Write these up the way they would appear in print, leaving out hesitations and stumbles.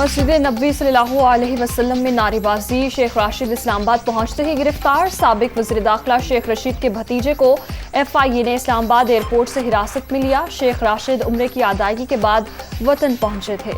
मस्जिद नबी सल्लल्लाहु अलैहि वसल्लम में नारेबाजी। शेख राशिद इस्लामाबाद पहुंचते ही गिरफ्तार। साबिक वज़ीर दाखिला शेख रशीद के भतीजे को FIA ने इस्लामाबाद एयरपोर्ट से हिरासत में लिया। शेख राशिद उम्रे की अदायगी के बाद वतन पहुंचे थे।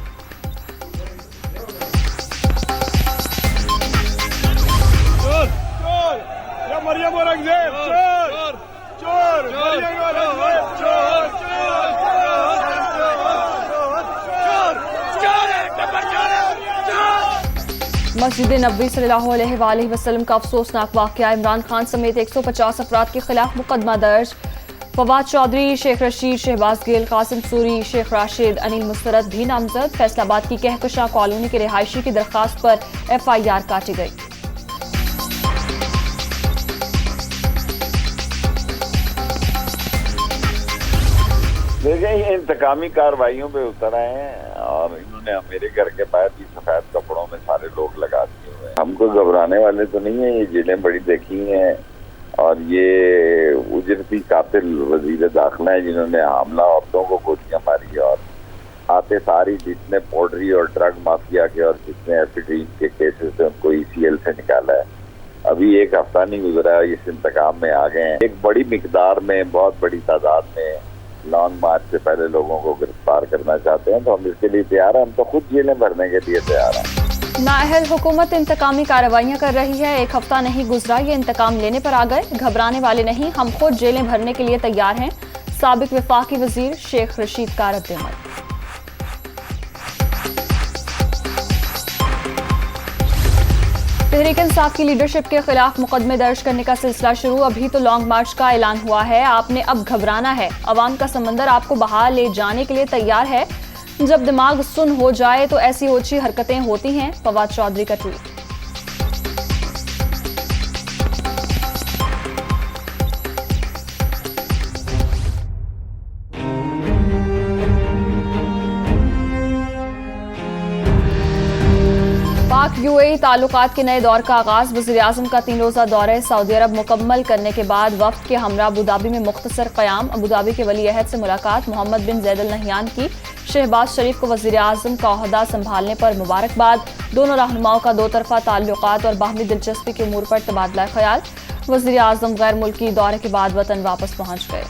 मस्जिद नबी सल्लल्लाहु अलैहि वसल्लम का अफसोसनाक वाक़या। इमरान खान समेत 150 अफराद के खिलाफ मुकदमा दर्ज। फवाद चौधरी, शेख रशीद, शहबाज गिल, कासिम सूरी, शेख राशिद, अनिल मुस्तरद भी नामजद। फैसलाबाद की कहकशां कॉलोनी के रिहायशी की दरखास्त पर FIR काटी गई। देखिए, ये इंतकामी कार्रवाइयों पे उतर आए हैं और इन्होंने मेरे घर के बाहर भी सफेद कपड़ों में सारे लोग लगा दिए हुए हैं। हमको घबराने वाले तो नहीं है, ये जेलें बड़ी देखी हैं और ये उजरती कातिल वजीर दाखिला है जिन्होंने हमला औरतों को गोलियां मारी और आते सारी जितने पोल्ट्री और ड्रग माफिया के और जितने एफिडीन के केसेस थे उनको ECL से निकाला है। अभी एक हफ्ता नहीं गुजरा है, इस इंतकाम में आ गए हैं। एक बड़ी मिकदार में, बहुत बड़ी तादाद में लॉन्ग मार्च से पहले लोगों को गिरफ्तार करना चाहते हैं, तो हम इसके लिए तैयार हैं। हम तो खुद जेलें भरने के लिए तैयार हैं। नाअहल हुकूमत इंतकामी कार्रवाइयां कर रही है। एक हफ्ता नहीं गुजरा, ये इंतकाम लेने पर आ गए। घबराने वाले नहीं, हम खुद जेलें भरने के लिए तैयार हैं। साबिक वफाकी वजीर शेख रशीद का रद्द-ए-अमल। तहरीक इंसाफ की लीडरशिप के खिलाफ मुकदमे दर्ज करने का सिलसिला शुरू। अभी तो लॉन्ग मार्च का ऐलान हुआ है। आपने अब घबराना है। अवाम का समंदर आपको बहा ले जाने के लिए तैयार है। जब दिमाग सुन हो जाए तो ऐसी ओछी हरकतें होती हैं। फवाद चौधरी का ट्वीट। पाक UAE ताल्लुकात के नए दौर का आगाज। वज़ीर-ए-आज़म का 3 रोज़ा दौरा सऊदी अरब मुकम्मल करने के बाद वफ्द के हमरा अबूधाबी में मुख्तसर क़याम। अबूधाबी के वली अहद से मुलाकात। मोहम्मद बिन ज़ैद अल नहयान की शहबाज शरीफ को वज़ीर-ए-आज़म का ओहदा संभालने पर मुबारकबाद। दोनों रहनुमाओं का दो तरफा ताल्लुकात और बाहमी दिलचस्पी के उमूर पर तबादला ख्याल। वज़ीर-ए-आज़म गैर मुल्की दौरे के बाद वतन वापस पहुंच गए।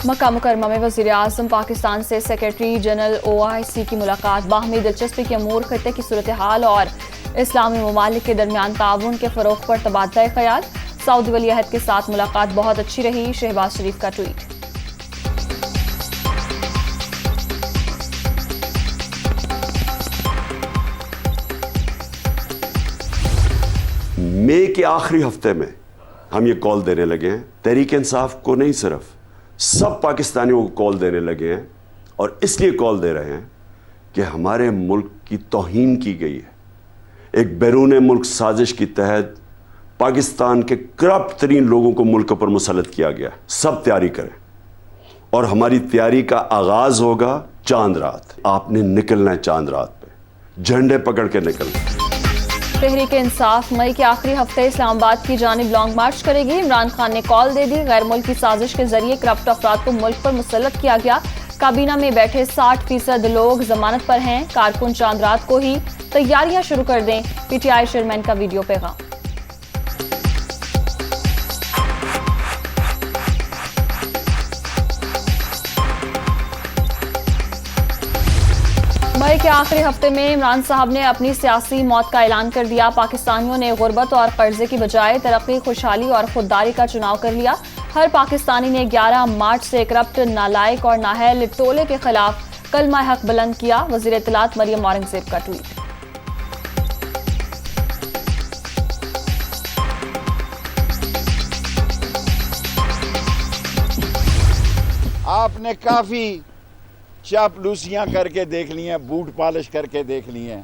मक्का मुकरमा में वज़ीर-ए-आज़म पाकिस्तान से सेक्रेटरी जनरल OIC की मुलाकात। बाहमी दिलचस्पी के अमूर, खित्ते की सूरत हाल और इस्लामी ममालिक के दरमियान ताउन के फ़रोग़ पर तबादला ख्याल। सऊदी वली अहद के साथ मुलाकात बहुत अच्छी रही। शहबाज शरीफ का ट्वीट। मई के आखिरी हफ्ते में हम ये कॉल देने लगे हैं। तहरीक इंसाफ को नहीं, सिर्फ सब पाकिस्तानियों को कॉल देने लगे हैं और इसलिए कॉल दे रहे हैं कि हमारे मुल्क की तौहीन की गई है। एक बैरून मुल्क साजिश के तहत पाकिस्तान के करप्ट तरीन लोगों को मुल्क पर मुसल्लत किया गया। सब तैयारी करें और हमारी तैयारी का आगाज होगा चांद रात। आपने निकलना है चांद रात पे, झंडे पकड़ के निकलना। तहरीक इंसाफ मई के आखिरी हफ्ते इस्लामाबाद की जानिब लॉन्ग मार्च करेगी। इमरान खान ने कॉल दे दी। गैर मुल्की साजिश के जरिए करप्ट अफराद को मुल्क पर मुसल्लत किया गया। काबीना में बैठे 60% लोग जमानत पर हैं। कारकुन चांद रात को ही तैयारियां शुरू कर दें। PTI चेयरमैन का वीडियो पैगाम। मई के आखिरी हफ्ते में इमरान साहब ने अपनी सियासी मौत का ऐलान कर दिया। पाकिस्तानियों ने गुर्बत और कर्जे की बजाय तरक्की, खुशहाली और खुददारी का चुनाव कर लिया। हर पाकिस्तानी ने 11 मार्च से करप्ट, नालायक और नाहल टोले के खिलाफ कलमा हक बुलंद किया। वज़ीर इत्तलात मरियम औरंगज़ेब का ट्वीट। आपने काफी चापलूसियां करके देख ली हैं, बूट पॉलिश करके देख ली हैं।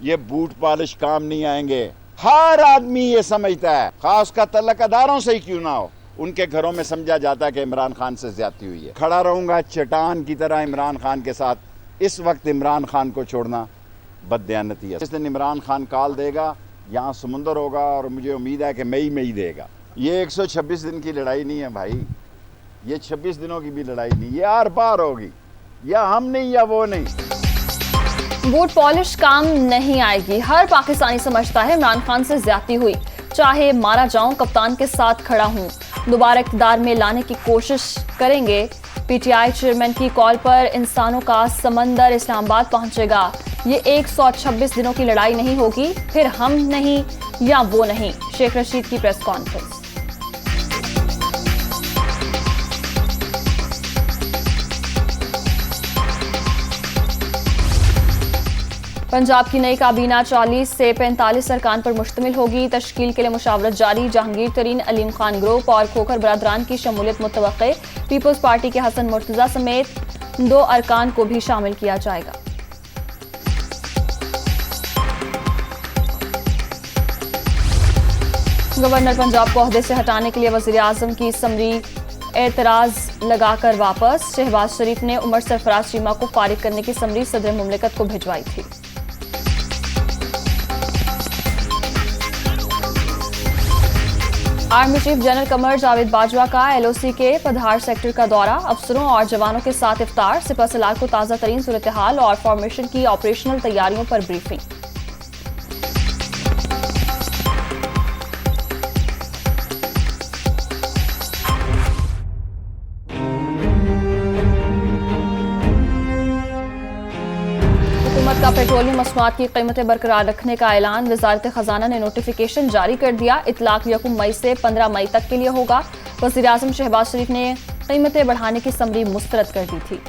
ये बूट पॉलिश काम नहीं आएंगे। हर आदमी ये समझता है, खास का तल्लक अदारों से ही क्यों ना हो, उनके घरों में समझा जाता है कि इमरान खान से ज्यादती हुई है। खड़ा रहूंगा चट्टान की तरह इमरान खान के साथ। इस वक्त इमरान खान को छोड़ना बददयानती है। जिस दिन इमरान खान कॉल देगा यहाँ समुंदर होगा और मुझे उम्मीद है कि मई में ही देगा। ये 126 दिन की लड़ाई नहीं है भाई, ये 26 दिनों की भी लड़ाई नहीं, ये आर पार होगी, या हम नहीं या वो नहीं। बूट पॉलिश काम नहीं आएगी। हर पाकिस्तानी समझता है इमरान खान से ज्यादती हुई, चाहे मारा जाऊं कप्तान के साथ खड़ा हूं। दोबारा इक़्तिदार में लाने की कोशिश करेंगे। पीटीआई चेयरमैन की कॉल पर इंसानों का समंदर इस्लामाबाद पहुंचेगा। ये 126 दिनों की लड़ाई नहीं होगी, फिर हम नहीं या वो नहीं। शेख रशीद की प्रेस कॉन्फ्रेंस। पंजाब की नई काबीना 40 से 45 अरकान पर मुश्तमिल होगी। तश्कील के लिए मुशावरत जारी। जहांगीर तरीन, अलीम खान ग्रुप और खोखर बरादरान की शमूलियत मुतवक्के। पीपल्स पार्टी के हसन मुर्तजा समेत 2 अरकान को भी शामिल किया जाएगा। गवर्नर पंजाब को ओहदे से हटाने के लिए वजीर आजम की समरी एतराज लगाकर वापस। शहबाज शरीफ ने उमर सरफराज चीमा को फारिग करने की समरी सदर मुमलिकत को भिजवाई थी। Army chief general Qamar Javed Bajwa का एलओसी के पधार सेक्टर का दौरा। अफसरों और जवानों के साथ इफ्तार। सिपह सलार को ताज़ा तरीन सूरत हाल और फॉर्मेशन की ऑपरेशनल तैयारियों पर ब्रीफिंग। हुकूमत का पेट्रोलियम मसनूआत की कीमतें बरकरार रखने का ऐलान। वजारत खजाना ने नोटिफिकेशन जारी कर दिया। इतलाक 1 मई से 15 मई तक के लिए होगा। वज़ीर आज़म शहबाज शरीफ ने कीमतें बढ़ाने की समरी मुस्तरद कर दी थी।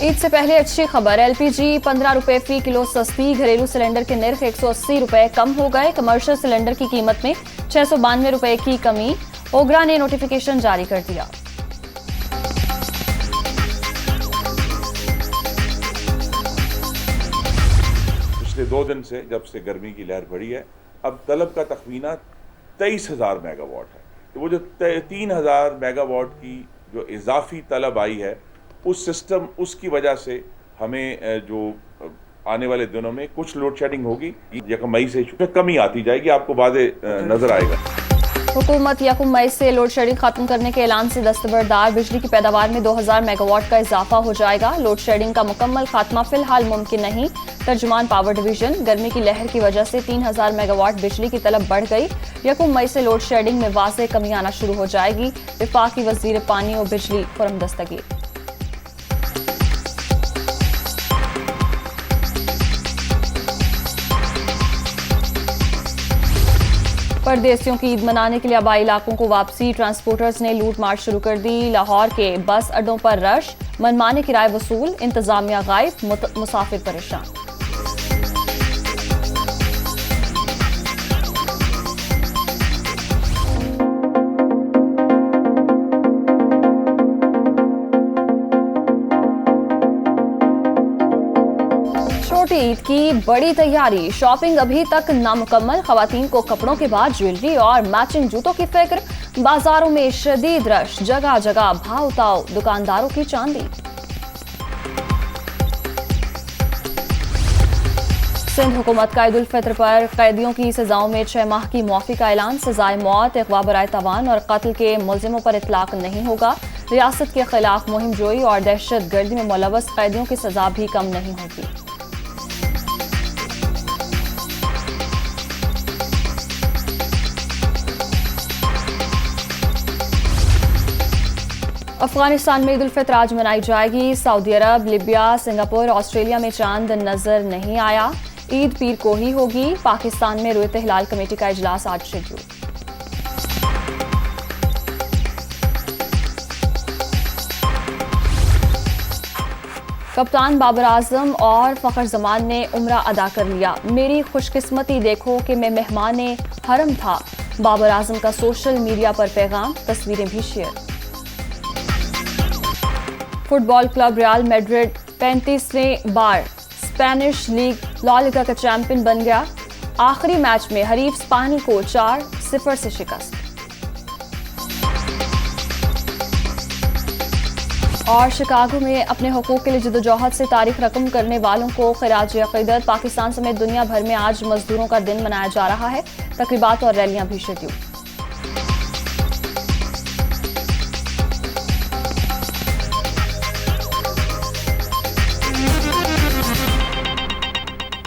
ईद से पहले अच्छी खबर। एलपीजी 15 रुपए फी किलो सस्ती। घरेलू सिलेंडर के निर्ख 180 रुपए कम हो गए। कमर्शियल सिलेंडर की कीमत में 692 रुपए की कमी। ओगरा ने नोटिफिकेशन जारी कर दिया। पिछले 2 दिन से जब से गर्मी की लहर बढ़ी है, अब तलब का तखमीना 23,000 मेगावाट है। तो वो जो 3,000 मेगावाट की जो इजाफी तलब आई है, उस सिस्टम उसकी वजह से हमें जो आने वाले दिनों में कुछ लोड शेडिंग होगी। 1 मई से कमी आती जाएगी, आपको वादे नजर आएगा। हुकूमत 1 मई से लोड शेडिंग खत्म करने के ऐलान से दस्तबरदार। बिजली की पैदावार में 2000 मेगावाट का इजाफा हो जाएगा। लोड शेडिंग का मुकम्मल खात्मा फिलहाल मुमकिन नहीं। तर्जुमान पावर डिवीजन। गर्मी की लहर की वजह से 3000 मेगावाट बिजली की तलब बढ़ गई। 1 मई से लोड शेडिंग में वाज़ेह कमी आना शुरू हो जाएगी। वफाकी वजीर पानी और बिजली खुर्रम दस्तगीर। परदेसियों की ईद मनाने के लिए आबाई इलाकों को वापसी। ट्रांसपोर्टर्स ने लूट मार शुरू कर दी। लाहौर के बस अड्डों पर रश। मनमाने किराए वसूल। इंतजामिया गायब। मुसाफिर परेशान। ईद की बड़ी तैयारी। शॉपिंग अभी तक नामुकम्मल। खवातीन को कपड़ों के बाद ज्वेलरी और मैचिंग जूतों की फिक्र। बाजारों में शदीद रश। जगह जगह भाव उताव। दुकानदारों की चांदी। सिंध हुकूमत का ईद उल फितर पर कैदियों की सजाओं में 6 माह की मुआफी का ऐलान। सजाए मौत, अगवा बराए तावान और कत्ल के मुलजिमों पर इतलाक नहीं होगा। रियासत के खिलाफ मुहिम जोई और दहशत गर्दी में मुलव्वस कैदियों की सजा भी कम नहीं होगी। अफगानिस्तान में ईद उल फितर आज मनाई जाएगी। सऊदी अरब, लीबिया, सिंगापुर, ऑस्ट्रेलिया में चांद नजर नहीं आया। ईद पीर को ही होगी। पाकिस्तान में रुयत हिलाल कमेटी का इजलास आज शेड्यूल। कप्तान बाबर आजम और फखर जमान ने उम्रा अदा कर लिया। मेरी खुशकिस्मती देखो कि मैं मेहमान हरम था। बाबर आजम का सोशल मीडिया पर पैगाम। तस्वीरें भी share. Football club Real Madrid 35वें बार स्पेनिश लीग ला लीगा का चैंपियन बन गया। आखिरी मैच में हरीफ स्पेन को 4-0 से शिकस्त। और शिकागो में अपने हुकूक के लिए जद्दोजहद से तारीख रकम करने वालों को खिराज अक़ीदत। पाकिस्तान समेत दुनिया भर में आज मजदूरों का दिन मनाया जा रहा है। तकरीबात और रैलियां भी शेड्यूल।